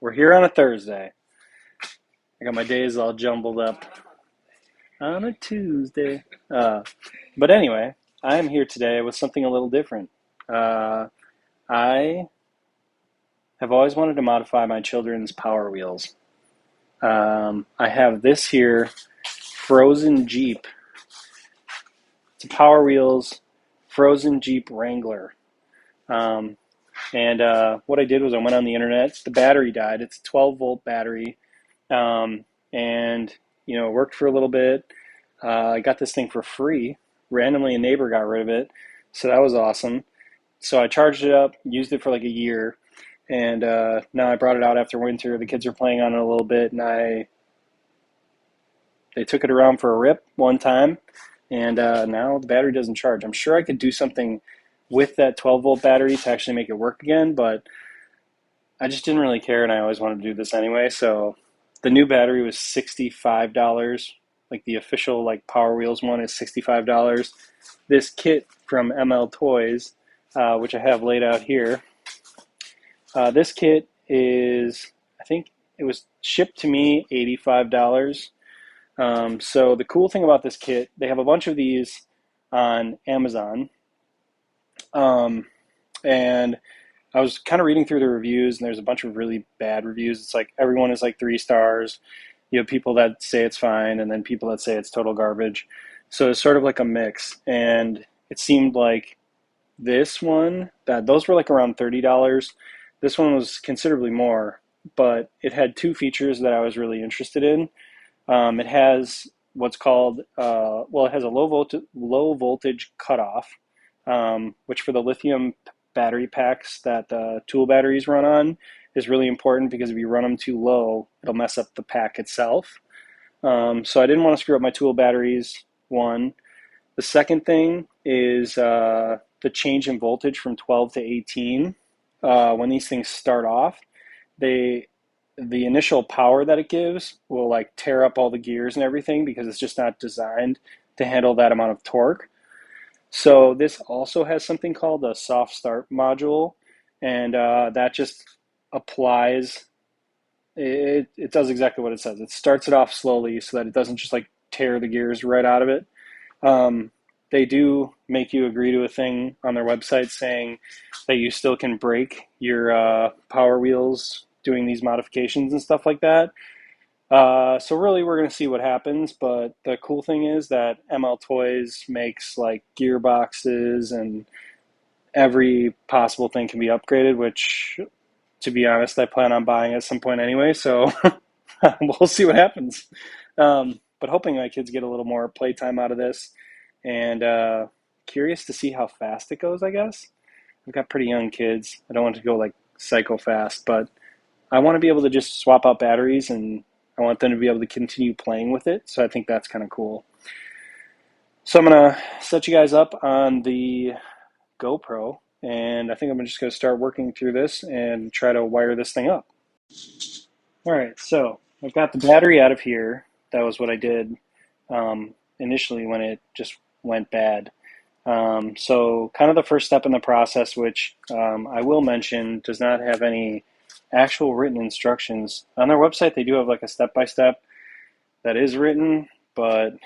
We're here on a Thursday. I got my days all jumbled up on a Tuesday. But anyway, I am here today with something a little different. I have always wanted to modify my children's Power Wheels. I have this here frozen Jeep. It's a Power Wheels frozen Jeep Wrangler. Um, and what I did was I went on the internet. The battery died. It's a 12-volt battery. And it worked for a little bit. I got this thing for free. Randomly, a neighbor got rid of it, so that was awesome. So I charged it up, used it for like a year, and now I brought it out after winter. The kids are playing on it a little bit, and they took it around for a rip one time, and now the battery doesn't charge. I'm sure I could do something with that 12-volt battery to actually make it work again, but I just didn't really care, and I always wanted to do this anyway. So the new battery was $65. Like the official Power Wheels one is $65. This kit from ML Toys, which I have laid out here, this kit is, I think it was shipped to me $85. So the cool thing about this kit, they have a bunch of these on Amazon. And I was kind of reading through the reviews, and there's a bunch of really bad reviews. It's like everyone is like 3 stars. You have people that say it's fine, and then people that say it's total garbage. So it's sort of like a mix. And it seemed like this one, that those were like around $30. This one was considerably more, but it had 2 features that I was really interested in. It has what's called, it has a low voltage cutoff, which for the lithium battery packs that tool batteries run on is really important, because if you run them too low, it'll mess up the pack itself. So I didn't want to screw up my tool batteries, one. The second thing is the change in voltage from 12 to 18. When these things start off, the initial power that it gives will tear up all the gears and everything, because it's just not designed to handle that amount of torque. So this also has something called a soft start module, and that just applies. It does exactly what it says. It starts it off slowly so that it doesn't just tear the gears right out of it. They do make you agree to a thing on their website saying that you still can break your Power Wheels doing these modifications and stuff like that. So really, we're going to see what happens, but the cool thing is that ML Toys makes gearboxes, and every possible thing can be upgraded, which, to be honest, I plan on buying at some point anyway, so we'll see what happens. But hoping my kids get a little more playtime out of this, and curious to see how fast it goes, I guess. I've got pretty young kids. I don't want to go psycho fast, but I want to be able to just swap out batteries, and I want them to be able to continue playing with it, so I think that's kind of cool. So I'm going to set you guys up on the GoPro, and I think I'm just going to start working through this and try to wire this thing up. All right, so I've got the battery out of here. That was what I did initially when it just went bad. So kind of the first step in the process, which I will mention, does not have any actual written instructions. On their website, they do have a step-by-step that is written, but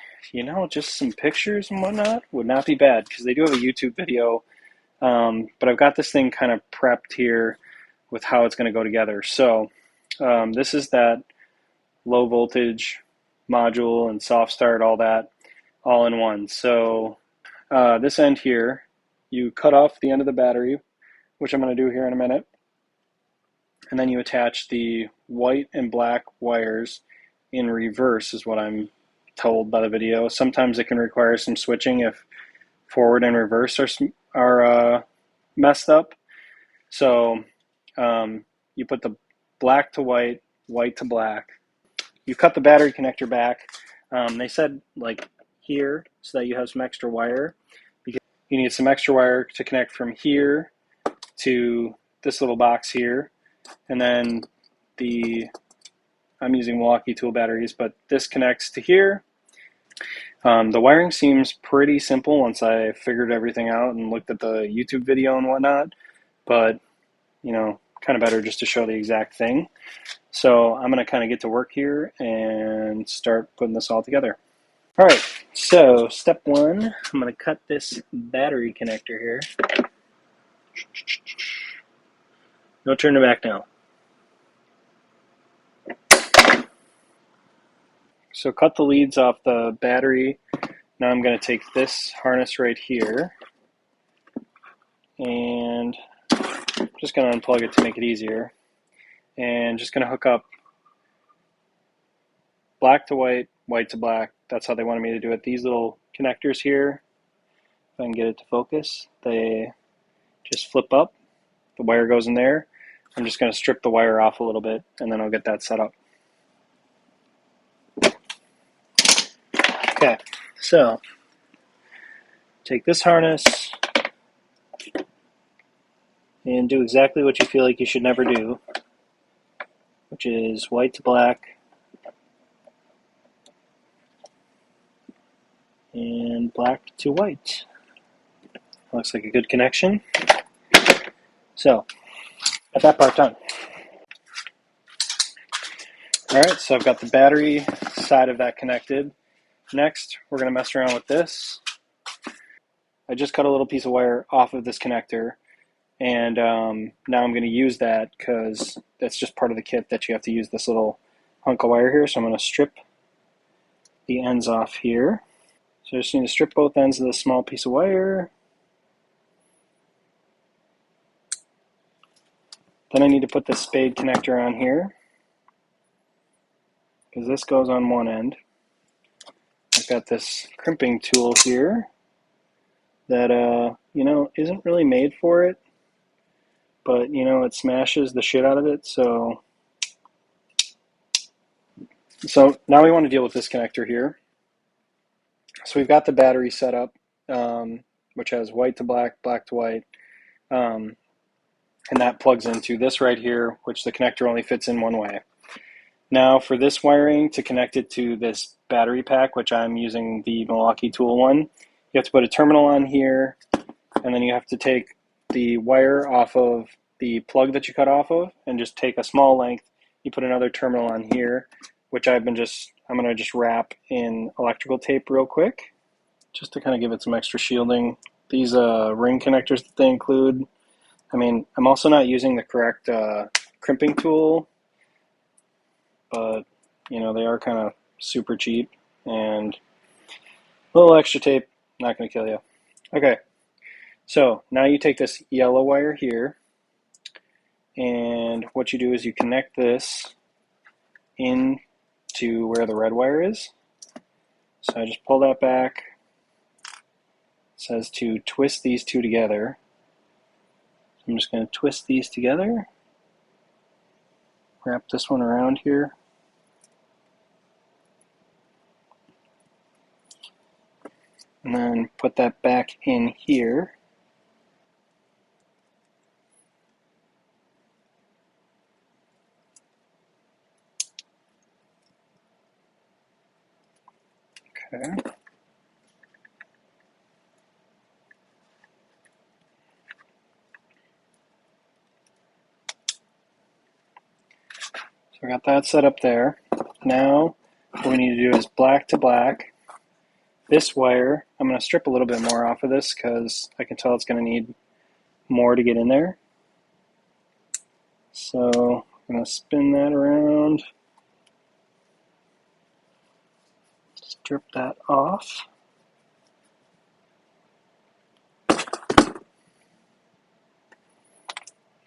just some pictures and whatnot would not be bad, because they do have a YouTube video. But I've got this thing kind of prepped here with how it's going to go together. So this is that low voltage module and soft start, all that, all in one. So this end here, you cut off the end of the battery, which I'm going to do here in a minute. And then you attach the white and black wires in reverse, is what I'm told by the video. Sometimes it can require some switching if forward and reverse are messed up. So you put the black to white, white to black. You cut the battery connector back. They said here, so that you have some extra wire, because you need some extra wire to connect from here to this little box here. And then I'm using Milwaukee Tool batteries, but this connects to here. The wiring seems pretty simple once I figured everything out and looked at the YouTube video and whatnot, but kind of better just to show the exact thing. So I'm going to kind of get to work here and start putting this all together. All right, so step one, I'm going to cut this battery connector here. No turning back now. So cut the leads off the battery. Now I'm going to take this harness right here and just going to unplug it to make it easier. And just going to hook up black to white, white to black. That's how they wanted me to do it. These little connectors here, if I can get it to focus, they just flip up. The wire goes in there. I'm just going to strip the wire off a little bit, and then I'll get that set up. Okay, so take this harness and do exactly what you feel like you should never do, which is white to black and black to white. Looks like a good connection. So, got that part done. Alright, so I've got the battery side of that connected. Next, we're going to mess around with this. I just cut a little piece of wire off of this connector, and now I'm going to use that because that's just part of the kit that you have to use this little hunk of wire here. So I'm going to strip the ends off here. So I just need to strip both ends of this small piece of wire. Then I need to put the spade connector on here because this goes on one end. I've got this crimping tool here that isn't really made for it, but it smashes the shit out of it. So now we want to deal with this connector here. So we've got the battery set up, which has white to black, black to white, and that plugs into this right here, which the connector only fits in one way. Now for this wiring to connect it to this battery pack, which I'm using the Milwaukee Tool one, you have to put a terminal on here, and then you have to take the wire off of the plug that you cut off of and just take a small length. You put another terminal on here, which I'm going to just wrap in electrical tape real quick, just to kind of give it some extra shielding. These ring connectors that they include, I'm also not using the correct crimping tool, but they are kind of super cheap, and a little extra tape, not going to kill you. Okay, so now you take this yellow wire here, and what you do is you connect this in to where the red wire is. So I just pull that back. It says to twist these two together. So I'm just going to twist these together. Wrap this one around here. And then put that back in here. Okay. So I got that set up there. Now what we need to do is black to black. This wire, I'm going to strip a little bit more off of this because I can tell it's going to need more to get in there. So I'm going to spin that around, strip that off.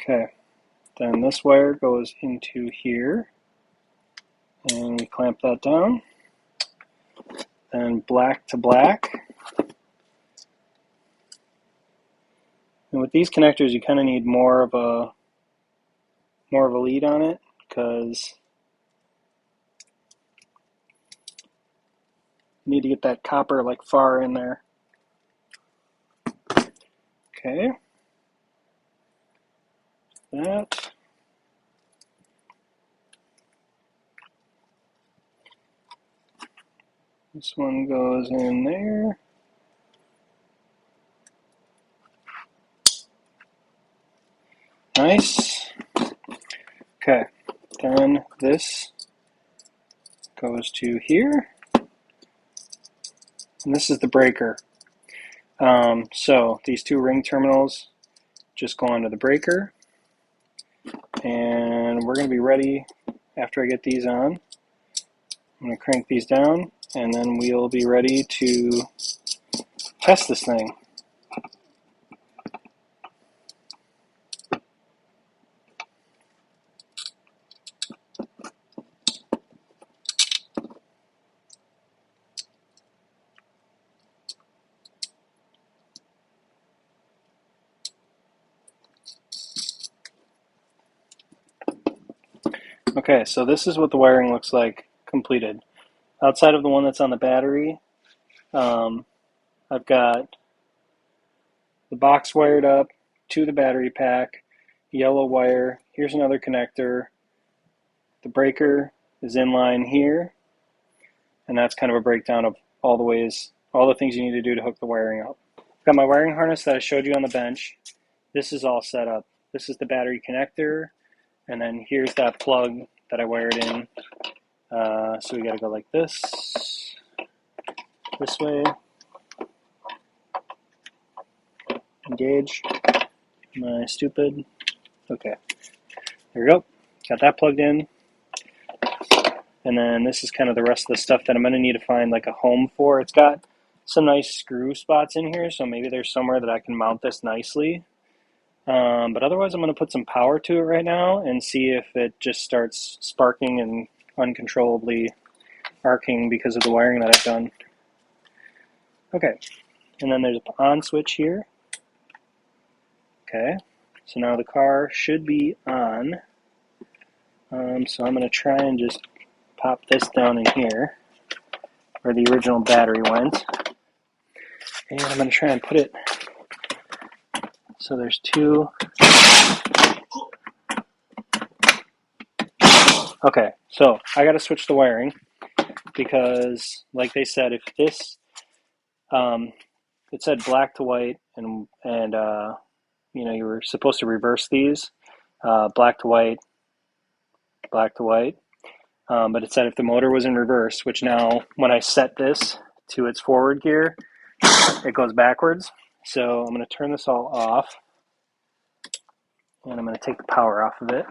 Okay, then this wire goes into here, and we clamp that down. Then black to black. And with these connectors, you kind of need more of a lead on it because you need to get that copper like far in there. Okay. That. This one goes in there. Nice. Okay, then this goes to here, and this is the breaker. So these two ring terminals just go onto the breaker, and we're going to be ready after I get these on. I'm going to crank these down, and then we'll be ready to test this thing. Okay, so this is what the wiring looks like completed. Outside of the one that's on the battery, I've got the box wired up to the battery pack, yellow wire, here's another connector, the breaker is in line here, and that's kind of a breakdown of all the things you need to do to hook the wiring up. I've got my wiring harness that I showed you on the bench. This is all set up. This is the battery connector, and then here's that plug that I wired in. So we gotta go like this way, engage, am I stupid? Okay, there we go, got that plugged in. And then this is kind of the rest of the stuff that I'm going to need to find like a home for. It's got some nice screw spots in here, so maybe there's somewhere that I can mount this nicely. But otherwise I'm going to put some power to it right now and see if it just starts sparking and uncontrollably arcing because of the wiring that I've done. Okay, and then there's an on switch here. Okay, so now the car should be on. So I'm going to try and just pop this down in here where the original battery went. And I'm going to try and put it so there's two. Okay, so I got to switch the wiring because, like they said, if this, it said black to white, and you were supposed to reverse these, black to white, black to white. But it said if the motor was in reverse, which now when I set this to its forward gear, it goes backwards. So I'm going to turn this all off, and I'm going to take the power off of it,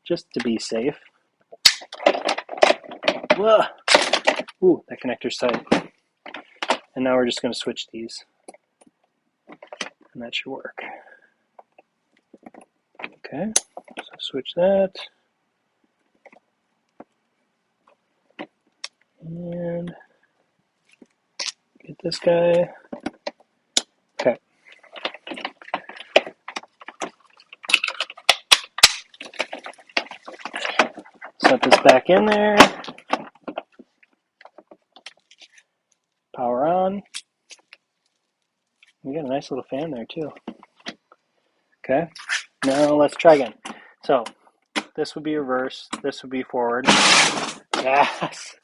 just to be safe. Whoa. Ooh, that connector's tight. And now we're just going to switch these, and that should work. Okay, so switch that. And get this guy. Okay. Set this back in there. Power on. We got a nice little fan there too. Okay. Now let's try again. So this would be reverse. This would be forward. Yes.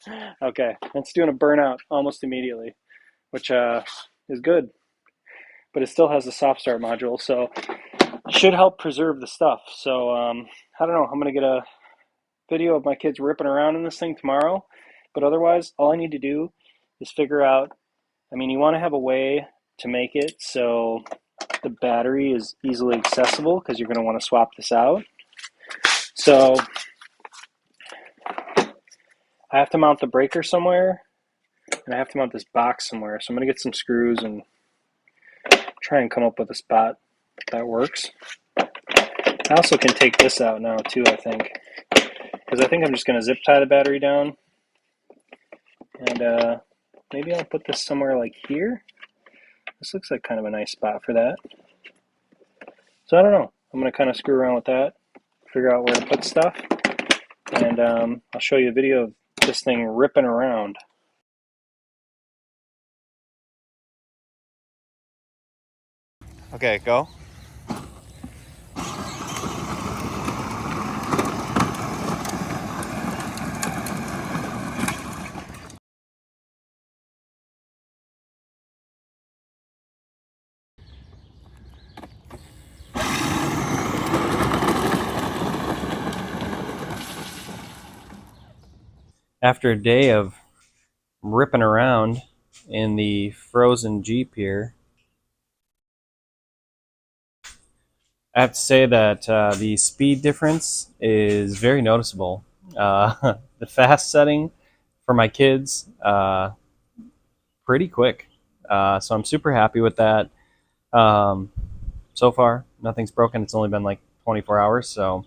Okay. It's doing a burnout almost immediately, which is good. But it still has a soft start module, so it should help preserve the stuff. So I don't know. I'm gonna get a video of my kids ripping around in this thing tomorrow. But otherwise, all I need to do is figure out. I mean, you want to have a way to make it so the battery is easily accessible because you're going to want to swap this out. So I have to mount the breaker somewhere, and I have to mount this box somewhere. So I'm going to get some screws and try and come up with a spot that works. I also can take this out now too, I think, because I think I'm just going to zip tie the battery down, and maybe I'll put this somewhere like here. This looks like kind of a nice spot for that. So I don't know. I'm going to kind of screw around with that, figure out where to put stuff, and I'll show you a video of this thing ripping around. Okay, go. After a day of ripping around in the frozen Jeep here, I have to say that the speed difference is very noticeable. The fast setting for my kids, pretty quick. So I'm super happy with that. Um, so far, nothing's broken. It's only been like 24 hours, so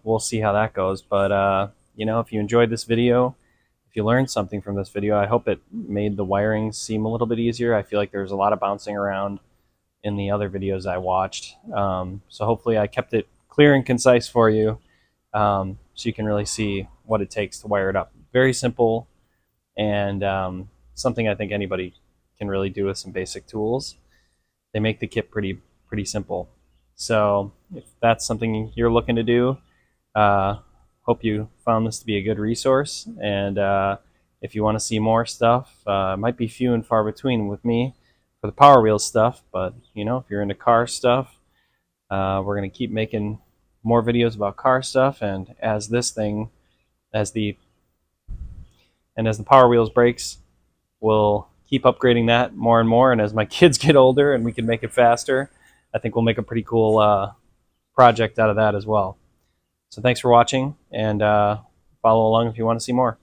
we'll see how that goes. But if you enjoyed this video, if you learned something from this video, I hope it made the wiring seem a little bit easier. I feel like there's a lot of bouncing around in the other videos I watched. So hopefully I kept it clear and concise for you, so you can really see what it takes to wire it up. Very simple, and something I think anybody can really do with some basic tools. They make the kit pretty simple. So if that's something you're looking to do, uh, hope you found this to be a good resource. And if you want to see more stuff, it might be few and far between with me for the Power Wheels stuff. But if you're into car stuff, we're gonna keep making more videos about car stuff. And as this thing, as the as the Power Wheels breaks, we'll keep upgrading that more and more. And as my kids get older and we can make it faster, I think we'll make a pretty cool project out of that as well. So thanks for watching, and follow along if you want to see more.